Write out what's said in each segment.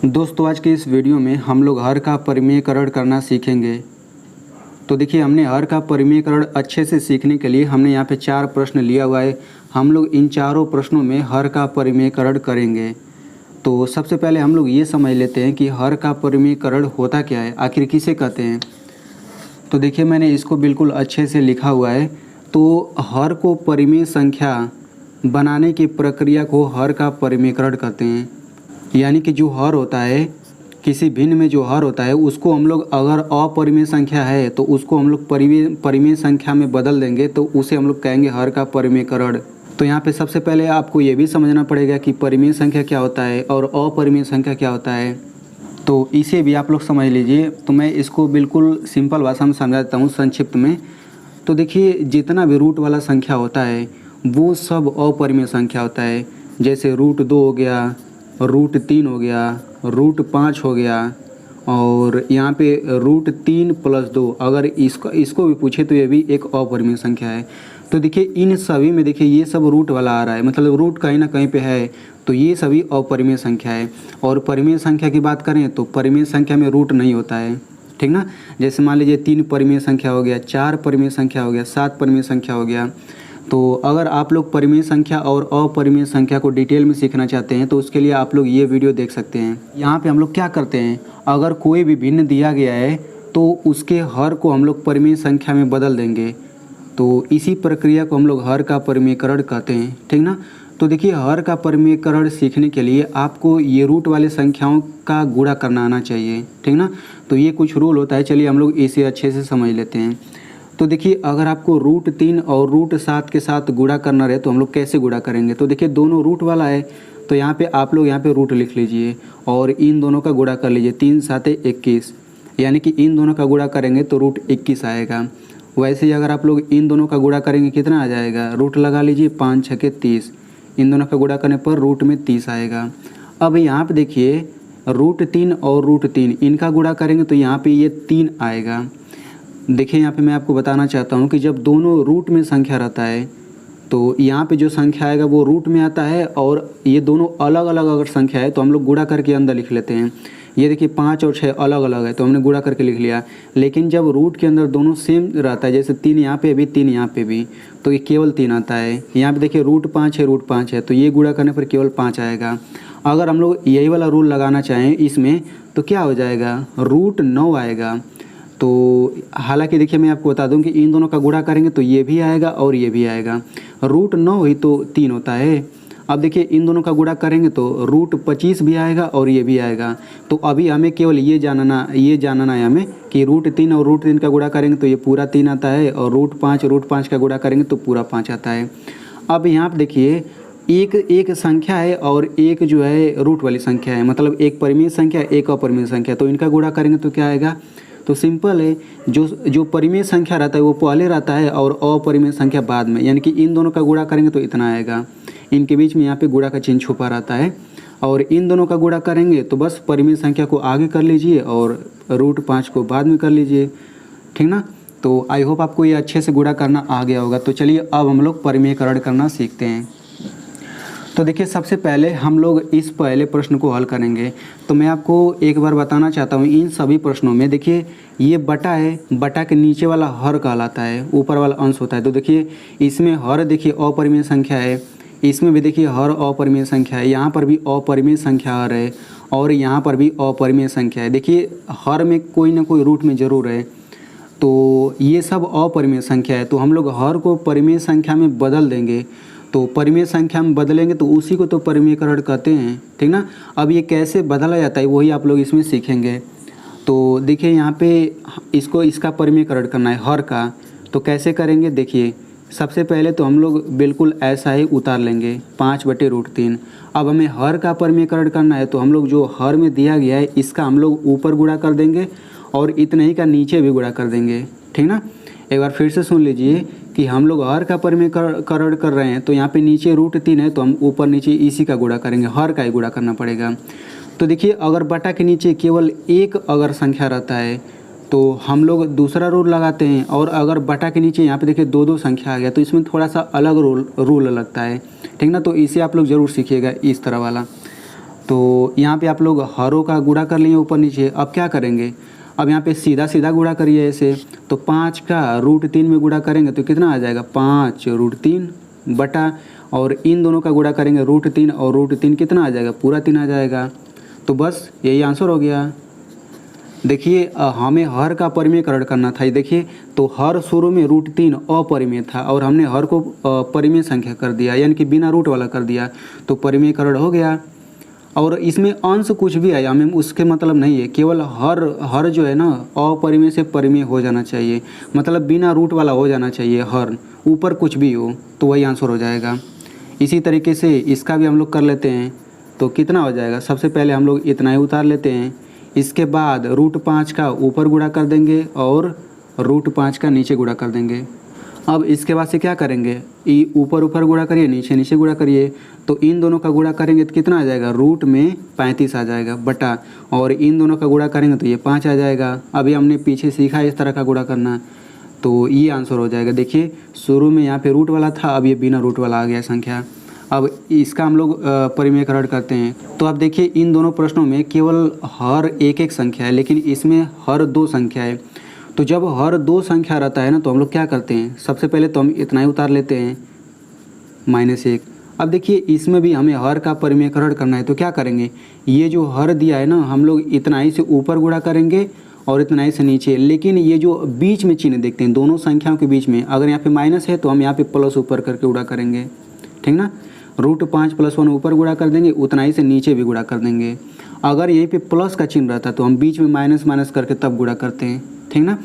दोस्तों आज के इस वीडियो में हम लोग हर का परिमेयकरण करना सीखेंगे। तो देखिए हमने हर का परिमेयकरण अच्छे से सीखने के लिए हमने यहाँ पे 4 प्रश्न लिया हुआ है। हम लोग इन चारों प्रश्नों में हर का परिमेयकरण करेंगे। तो सबसे पहले हम लोग ये समझ लेते हैं कि हर का परिमेयकरण होता क्या है, आखिर किसे कहते हैं। तो देखिए मैंने इसको बिल्कुल अच्छे से लिखा हुआ है। तो हर को परिमेय संख्या बनाने की प्रक्रिया को हर का परिमेयकरण कहते हैं। यानी कि जो हर होता है, किसी भिन्न में जो हर होता है उसको हम लोग अगर अपरिमेय संख्या है तो उसको हम लोग परिमेय संख्या में बदल देंगे तो उसे हम लोग कहेंगे हर का परिमेयकरण। तो यहाँ पे सबसे पहले आपको ये भी समझना पड़ेगा कि परिमेय संख्या क्या होता है और अपरिमेय संख्या क्या होता है। तो इसे भी आप लोग समझ लीजिए। तो मैं इसको बिल्कुल सिंपल भाषा में समझा देता हूँ संक्षिप्त में। तो देखिए जितना भी रूट वाला संख्या होता है वो सब अपरिमेय संख्या होता है। जैसे √2 हो गया, √3 हो गया, √5 हो गया और यहाँ पे √3 + 2 अगर इसको भी पूछे तो ये भी एक अपरिमेय संख्या है। तो देखिए इन सभी में देखिए ये सब रूट वाला आ रहा है, मतलब रूट कहीं ना कहीं पे है, तो ये सभी अपरिमेय संख्या है। और परिमेय संख्या की बात करें तो परिमेय संख्या में रूट नहीं होता है, ठीक ना। जैसे मान लीजिए 3 परिमेय संख्या हो गया, 4 परिमेय संख्या हो गया, 7 परिमेय संख्या हो गया। तो अगर आप लोग परिमेय संख्या और अपरिमेय संख्या को डिटेल में सीखना चाहते हैं तो उसके लिए आप लोग ये वीडियो देख सकते हैं। यहाँ पे हम लोग क्या करते हैं, अगर कोई भी भिन्न दिया गया है तो उसके हर को हम लोग परिमेय संख्या में बदल देंगे। तो इसी प्रक्रिया को हम लोग हर का परिमेयकरण कहते हैं, ठीक ना। तो देखिए हर का परिमेयकरण सीखने के लिए आपको ये रूट वाले संख्याओं का गुणा करना आना चाहिए, ठीक ना। तो ये कुछ रूल होता है, चलिए हम लोग इसे अच्छे से समझ लेते हैं। तो देखिए अगर आपको √3 और √7 के साथ गुणा करना रहे तो हम लोग कैसे गुणा करेंगे। तो देखिए दोनों रूट वाला है तो यहाँ पे आप लोग यहाँ पे रूट लिख लीजिए और इन दोनों का गुणा कर लीजिए। 3 × 7 = 21, यानी कि इन दोनों का गुणा करेंगे तो √21 आएगा। वैसे ही अगर आप लोग इन दोनों का गुणा करेंगे कितना आ जाएगा, रूट लगा लीजिए, 5 × 6 = 30। इन दोनों का गुणा करने पर रूट में 30 आएगा। अब यहाँ पे देखिए √3 और √3 इनका गुणा करेंगे तो यहाँ पे ये 3 आएगा। देखिए यहाँ पे मैं आपको बताना चाहता हूँ कि जब दोनों रूट में संख्या रहता है तो यहाँ पे जो संख्या आएगा वो रूट में आता है, और ये दोनों अलग अलग अगर संख्या है तो हम लोग गुणा करके अंदर लिख लेते हैं। ये देखिए 5 और 6 अलग अलग है तो हमने गुणा करके लिख लिया। लेकिन जब रूट के अंदर दोनों सेम रहता है, जैसे 3 यहाँ पे भी 3 यहाँ पे भी, तो ये केवल 3 आता है। यहाँ पे देखिए √5 है, √5 है, तो ये गुणा करने पर केवल 5 आएगा। अगर हम लोग यही वाला रूल लगाना चाहें इसमें तो क्या हो जाएगा, √9 आएगा। तो हालांकि देखिए मैं आपको बता दूं कि इन दोनों का गुणा करेंगे तो ये भी आएगा और ये भी आएगा। √9 ही तो 3 होता है। अब देखिए इन दोनों का गुणा करेंगे तो √25 भी आएगा और ये भी आएगा। तो अभी हमें केवल ये जानना है हमें कि √3 और √3 का गुणा करेंगे तो ये पूरा 3 आता है, और √5 का गुणा करेंगे तो पूरा 5 आता है। अब यहाँ पर देखिए एक संख्या है और एक जो है रूट वाली संख्या है, मतलब एक परिमेय संख्या एक अपरिमेय संख्या। तो इनका गुणा करेंगे तो क्या आएगा, तो सिंपल है, जो परिमेय संख्या रहता है वो पहले रहता है और अपरिमेय संख्या बाद में, यानी कि इन दोनों का गुणा करेंगे तो इतना आएगा। इनके बीच में यहाँ पे गुणा का चिन्ह छुपा रहता है, और इन दोनों का गुणा करेंगे तो बस परिमेय संख्या को आगे कर लीजिए और √5 को बाद में कर लीजिए, ठीक ना। तो आई होप आपको ये अच्छे से गुणा करना आ गया होगा। तो चलिए अब हम लोग परिमेयकरण करना सीखते हैं। तो देखिए सबसे पहले हम लोग इस पहले प्रश्न को हल करेंगे। तो मैं आपको एक बार बताना चाहता हूँ, इन सभी प्रश्नों में देखिए ये बटा है, बटा के नीचे वाला हर कहलाता है, ऊपर वाला अंश होता है। तो देखिए इसमें हर देखिए अपरिमेय संख्या है, इसमें भी देखिए हर अपरिमेय संख्या है, यहाँ पर भी अपरिमेय संख्या हर है और यहाँ पर भी अपरिमेय संख्या है। देखिए हर में कोई ना कोई रूट में ज़रूर है, तो ये सब अपरिमेय संख्या है। तो हम लोग हर को परिमेय संख्या में बदल देंगे। तो परिमेय संख्या में बदलेंगे तो उसी को तो परिमेयकरण कहते हैं, ठीक ना। अब ये कैसे बदला जाता है वही आप लोग इसमें सीखेंगे। तो देखिए यहाँ पे इसका परिमेयकरण करना है हर का, तो कैसे करेंगे देखिए। सबसे पहले तो हम लोग बिल्कुल ऐसा ही उतार लेंगे 5/√3। अब हमें हर का परिमेयकरण करना है तो हम लोग जो हर में दिया गया है इसका हम लोग ऊपर गुणा कर देंगे और इतने ही का नीचे भी गुणा कर देंगे, ठीक ना। एक बार फिर से सुन लीजिए कि हम लोग हर का परिमेयकरण कर रहे हैं तो यहाँ पे नीचे √3 है तो हम ऊपर नीचे इसी का गुणा करेंगे, हर का ही गुणा करना पड़ेगा। तो देखिए अगर बटा के नीचे केवल एक अगर संख्या रहता है तो हम लोग दूसरा रूल लगाते हैं, और अगर बटा के नीचे यहाँ पे देखिए 2 संख्या आ गया तो इसमें थोड़ा सा अलग रूल लगता है, ठीक ना। तो इसे आप लोग ज़रूर सीखिएगा इस तरह वाला। तो यहाँ पे आप लोग हरों का गुणा कर लिए ऊपर नीचे। अब क्या करेंगे, अब यहाँ पे सीधा सीधा गुणा करिए ऐसे। तो 5 का √3 में गुणा करेंगे तो कितना आ जाएगा, 5√3 बटा, और इन दोनों का गुणा करेंगे √3 और √3 कितना आ जाएगा, पूरा 3 आ जाएगा। तो बस यही आंसर हो गया। देखिए हमें हर का परिमेयकरण करना था। देखिए तो हर शुरू में √3 अपरिमेय था और हमने हर को परिमेय संख्या कर दिया, यानी कि बिना रूट वाला कर दिया, तो परिमेयकरण हो गया। और इसमें अंश कुछ भी आया हमें उसके मतलब नहीं है, केवल हर जो है ना अपरिमेय से परिमेय हो जाना चाहिए, मतलब बिना रूट वाला हो जाना चाहिए, हर ऊपर कुछ भी हो तो वही आंसर हो जाएगा। इसी तरीके से इसका भी हम लोग कर लेते हैं। तो कितना हो जाएगा, सबसे पहले हम लोग इतना ही उतार लेते हैं, इसके बाद √5 का ऊपर गुणा कर देंगे और √5 का नीचे गुणा कर देंगे। अब इसके बाद से क्या करेंगे, ऊपर ऊपर गुणा करिए, नीचे नीचे गुणा करिए। तो इन दोनों का गुणा करेंगे तो कितना आ जाएगा, रूट में 35 आ जाएगा बटा, और इन दोनों का गुणा करेंगे तो ये 5 आ जाएगा। अभी हमने पीछे सीखा इस तरह का गुणा करना, तो ये आंसर हो जाएगा। देखिए शुरू में यहाँ पे रूट वाला था, अब ये बिना रूट वाला आ गया संख्या। अब इसका हम लोग परिमेयकरण करते हैं। तो अब देखिए इन दोनों प्रश्नों में केवल हर एक एक संख्या है, लेकिन इसमें हर 2 संख्या है। तो जब हर 2 संख्या रहता है ना तो हम लोग क्या करते हैं, सबसे पहले तो हम इतना ही उतार लेते हैं -1। अब देखिए इसमें भी हमें हर का परिमेयकरण करना है, तो क्या करेंगे, ये जो हर दिया है ना हम लोग इतना ही से ऊपर गुणा करेंगे और इतना ही से नीचे। लेकिन ये जो बीच में चिन्ह देखते हैं दोनों संख्याओं के बीच में, अगर यहाँ पे माइनस है तो हम यहाँ पे प्लस ऊपर करके गुणा करेंगे, ठीक ना। √5 + 1 ऊपर गुणा कर देंगे, उतना ही से नीचे भी गुणा कर देंगे। अगर यहीं पे प्लस का चिन्ह रहता तो हम बीच में माइनस माइनस करके तब गुणा करते हैं, ठीक ना।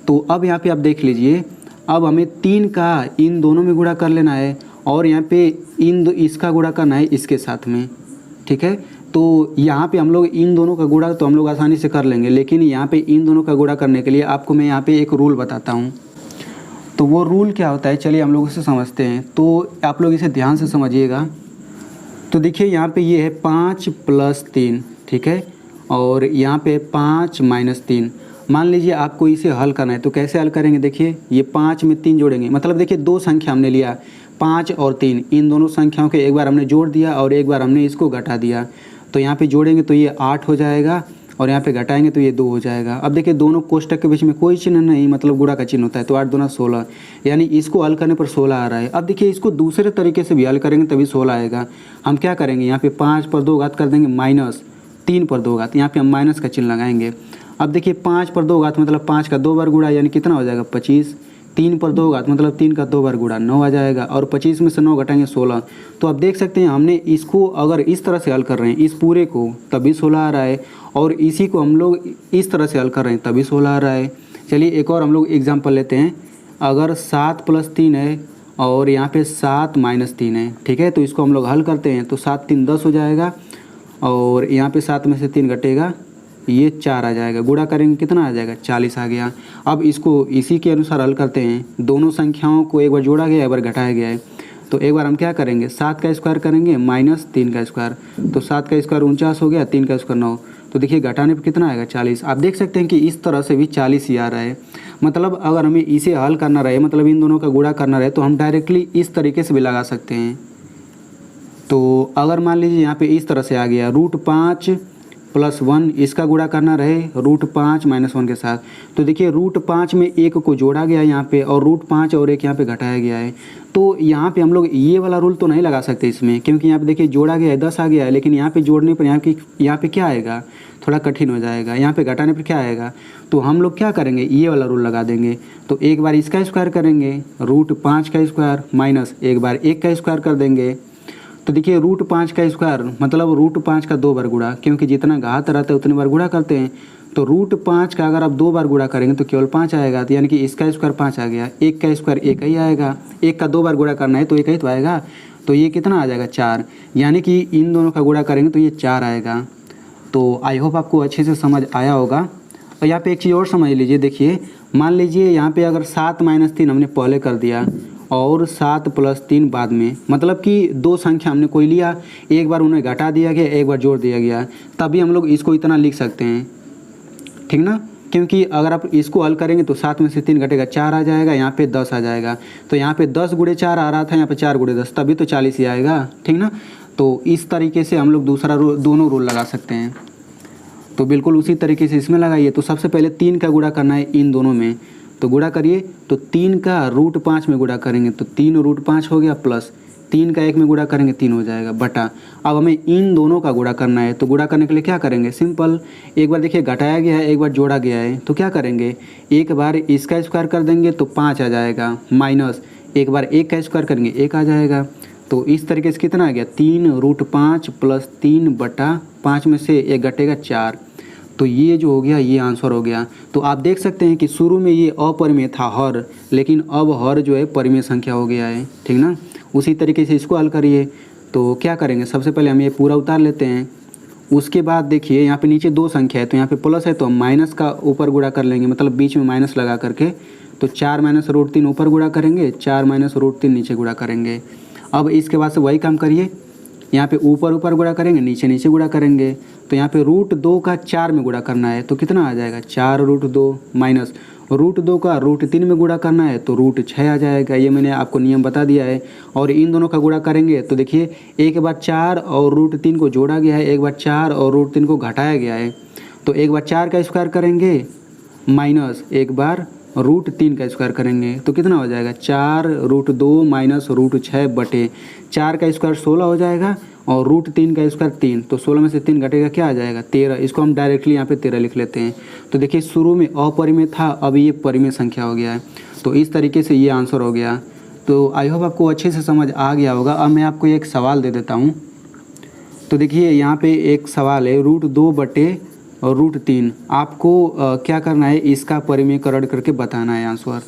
तो अब यहाँ पे आप देख लीजिए, अब हमें 3 का इन दोनों में गुणा कर लेना है और यहाँ पे इसका गुणा करना है इसके साथ में, ठीक है। तो यहाँ पे हम लोग इन दोनों का गुणा तो हम लोग आसानी से कर लेंगे, लेकिन यहाँ पे इन दोनों का गुणा करने के लिए आपको मैं यहाँ पे एक रूल बताता हूँ। तो वो रूल क्या होता है, चलिए हम लोग इसे समझते हैं। तो आप लोग इसे ध्यान से समझिएगा। तो देखिए यहाँ पे ये है 5 + 3, ठीक है, और यहाँ पे 5 - 3। मान लीजिए आपको इसे हल करना है, तो कैसे हल करेंगे, देखिए ये 5 में 3 जोड़ेंगे, मतलब देखिए 2 संख्या हमने लिया 5 और 3, इन दोनों संख्याओं के एक बार हमने जोड़ दिया और एक बार हमने इसको घटा दिया। तो यहाँ पे जोड़ेंगे तो ये 8 हो जाएगा और यहाँ पे घटाएंगे तो ये 2 हो जाएगा। अब देखिए दोनों कोष्टक के बीच में कोई चिन्ह नहीं, मतलब गुणा का चिन्ह होता है, तो 8 दूना 16, यानी इसको हल करने पर 16 आ रहा है। अब देखिए इसको दूसरे तरीके से भी हल करेंगे तभी 16 आएगा। हम क्या करेंगे, यहाँ पे 5 पर 2 घात कर देंगे -3 पर 2 घात, यहाँ पे हम माइनस का चिन्ह लगाएंगे। अब देखिए 5 पर 2 घात मतलब 5 का 2 बार गुणा, यानी कितना हो जाएगा 25। 3 पर 2 घात मतलब 3 का 2 बार गुणा 9 आ जाएगा, और 25 में से 9 घटाएंगे 16। तो आप देख सकते हैं हमने इसको अगर इस तरह से हल कर रहे हैं इस पूरे को तभी 16 आ रहा है, और इसी को हम लोग इस तरह से हल कर रहे हैं तभी 16 आ रहा है। चलिए एक और हम लोग एग्जाम्पल लेते हैं। अगर 7 + 3 है और यहाँ पे 7 - 3 है, ठीक है, तो इसको हम लोग हल करते हैं तो 7 × 3 = 10 हो जाएगा, और यहाँ पे 7 में से 3 घटेगा, ये 4 आ जाएगा। गुणा करेंगे कितना आ जाएगा, 40 आ गया। अब इसको इसी के अनुसार हल करते हैं। दोनों संख्याओं को एक बार जोड़ा गया है, एक बार घटाया गया है। तो एक बार हम क्या करेंगे, 7 का स्क्वायर करेंगे -3 का स्क्वायर, तो 7 का स्क्वायर 49 हो गया, 3 का स्क्वायर 9। तो देखिए घटाने पर कितना आएगा, 40। आप देख सकते हैं कि इस तरह से भी 40 ही आ रहा है। मतलब अगर हमें इसे हल करना रहे, मतलब इन दोनों का गुणा करना रहे, तो हम डायरेक्टली इस तरीके से भी लगा सकते हैं। तो अगर मान लीजिए यहाँ पे इस तरह से आ गया √5 + 1, इसका गुणा करना रहे √5 - 1 के साथ, तो देखिए √5 में 1 को जोड़ा गया यहाँ पे, और √5 और 1 यहाँ पे घटाया गया है। तो यहाँ पे हम लोग ये वाला रूल तो नहीं लगा सकते इसमें, क्योंकि यहाँ पे देखिए जोड़ा गया है 10 आ गया है, लेकिन यहाँ पे जोड़ने पर यहाँ पे क्या आएगा, थोड़ा कठिन हो जाएगा। यहाँ पे घटाने पर क्या आएगा, तो हम लोग क्या करेंगे, ये वाला रूल लगा देंगे। तो एक बार इसका स्क्वायर करेंगे √5 का स्क्वायर माइनस एक बार 1 का स्क्वायर कर देंगे। तो देखिए √5 का स्क्वायर मतलब √5 का 2 बार गुणा, क्योंकि जितना घात रहता है उतनी बार गुणा करते हैं। तो √5 का अगर आप 2 बार गुणा करेंगे तो केवल 5 आएगा, तो यानी कि इसका स्क्वायर 5 आ गया। 1 का स्क्वायर 1 ही आएगा, 1 का 2 बार गुणा करना है तो 1 ही तो आएगा। तो ये कितना आ जाएगा, 4, यानी कि इन दोनों का गुणा करेंगे तो ये 4 आएगा। तो आई होप आपको अच्छे से समझ आया होगा। और यहाँ पे एक चीज़ और समझ लीजिए, देखिए मान लीजिए यहाँ पे अगर 7 - 3 हमने पहले कर दिया और 7 + 3 बाद में, मतलब कि 2 संख्या हमने कोई लिया, एक बार उन्हें घटा दिया गया, एक बार जोड़ दिया गया, तभी हम लोग इसको इतना लिख सकते हैं, ठीक ना। क्योंकि अगर आप इसको हल करेंगे तो 7 में से 3 घटेगा 4 आ जाएगा, यहाँ पे 10 आ जाएगा। तो यहाँ पे 10 × 4 आ रहा था, यहाँ पे 4 × 10, तभी तो 40 ही आएगा, ठीक ना। तो इस तरीके से हम लोग दूसरा दोनों रूल लगा सकते हैं। तो बिल्कुल उसी तरीके से इसमें लगाइए। तो सबसे पहले 3 का गुणा करना है इन दोनों में, तो गुणा करिए। तो 3 का √5 में गुणा करेंगे तो 3 √5 हो गया, प्लस 3 का 1 में गुणा करेंगे 3 हो जाएगा, बटा। अब हमें इन दोनों का गुणा करना है, तो गुणा करने के लिए क्या करेंगे, सिंपल। एक बार देखिए घटाया गया है, एक बार जोड़ा गया है, तो क्या करेंगे, एक बार इसका स्क्वायर कर देंगे तो 5 आ जाएगा, माइनस एक बार 1 का स्क्वायर करेंगे 1 आ जाएगा। तो इस तरीके से कितना आ गया, 3 √5 प्लस 3/5 में से 1 घटेगा 4। तो ये जो हो गया ये आंसर हो गया। तो आप देख सकते हैं कि शुरू में ये अपरिमेय था हर, लेकिन अब हर जो है परिमेय संख्या हो गया है, ठीक ना। उसी तरीके से इसको हल करिए। तो क्या करेंगे, सबसे पहले हम ये पूरा उतार लेते हैं। उसके बाद देखिए यहाँ पे नीचे 2 संख्या है, तो यहाँ पे प्लस है तो हम माइनस का ऊपर गुणा कर लेंगे, मतलब बीच में माइनस लगा करके। तो 4 - √3 ऊपर गुणा करेंगे, 4 - √3 नीचे गुणा करेंगे। अब इसके बाद से वही काम करिए, यहाँ पे ऊपर ऊपर गुणा करेंगे, नीचे नीचे गुणा करेंगे। तो यहाँ पे √2 का 4 में गुणा करना है, तो कितना आ जाएगा, 4√2 माइनस √2 का √3 में गुणा करना है तो √6 आ जाएगा। ये मैंने आपको नियम बता दिया है। और इन दोनों का गुणा करेंगे तो देखिए एक बार 4 और √3 को जोड़ा गया है, एक बार 4 और √3 को घटाया गया है। तो एक बार 4 का स्क्वायर करेंगे माइनस एक बार √3 का स्क्वायर करेंगे, तो कितना हो जाएगा, 4√2 माइनस √6 बटे 4 का स्क्वायर 16 हो जाएगा, और √3 का स्क्वायर 3। तो 16 में से 3 घटेगा, क्या आ जाएगा, 13। इसको हम डायरेक्टली यहाँ पे 13 लिख लेते हैं। तो देखिए शुरू में अपरिमेय था, अब ये परिमेय संख्या हो गया है। तो इस तरीके से ये आंसर हो गया। तो आई होप आपको अच्छे से समझ आ गया होगा। अब मैं आपको एक सवाल दे देता हूँ। तो देखिए यहाँ पे एक सवाल है, √2 बटे और √3, आपको क्या करना है, इसका परिमेयकरण करके बताना है आंसर।